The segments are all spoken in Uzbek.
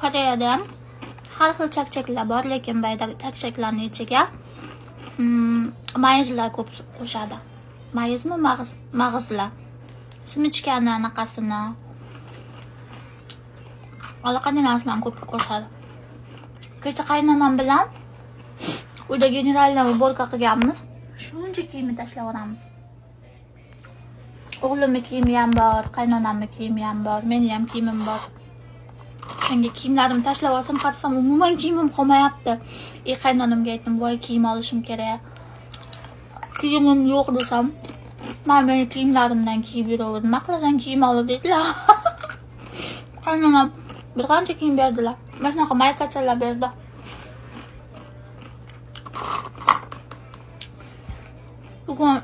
Koreyada ham har xil chakchaklar bor, lekin boyadagi chakchaklarning ichiga mayizlar ko'p qo'shadi. Mayizmi, mag'izlar. Simichkani anaqasini. Allaqanday narsalarni ko'p qo'shadi. Kecha qaynonam bilan uyda generalni уборка qilganmiz. Shuncha kiyimni tashlab yuboramiz. O'g'limning kiyimi ham bor, qaynonamning kiyimi ham bor, meni ham kiyimim bor. Shunga kiyimlarimni tashlab olsam, qarasam umuman kiyimim qolmayapti. Qaynonamga aytdim, "Voy, kiyim olishim kerak." Kiyimim yo'q desam, "Men meni kiyimlarimdan kiyib yuraverdim. Nima qilasan, kiyim ol" dedilar. Qaynonam bir qancha kiyim berdilar. Mana shunaqa maykachalar berdi. Bugun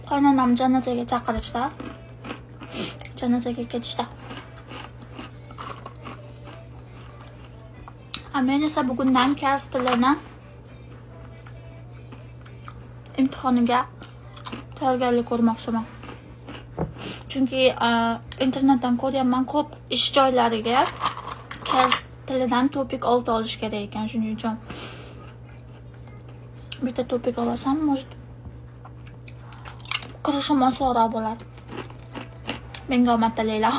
qaynonam janozaga chaqirishdi. Janozaga ketishdi. Men esa bugundan kasb tilini imtihoniga tayyorgarlik ko'rmoqchiman. Chunki internetdan ko'ryapman, ko'p ish joylariga kasb tilidan topik 6 olish kerak ekan. Shuning uchun bitta topik olsam, qirishim osonroq bo'ladi. Menga omad tilaylar.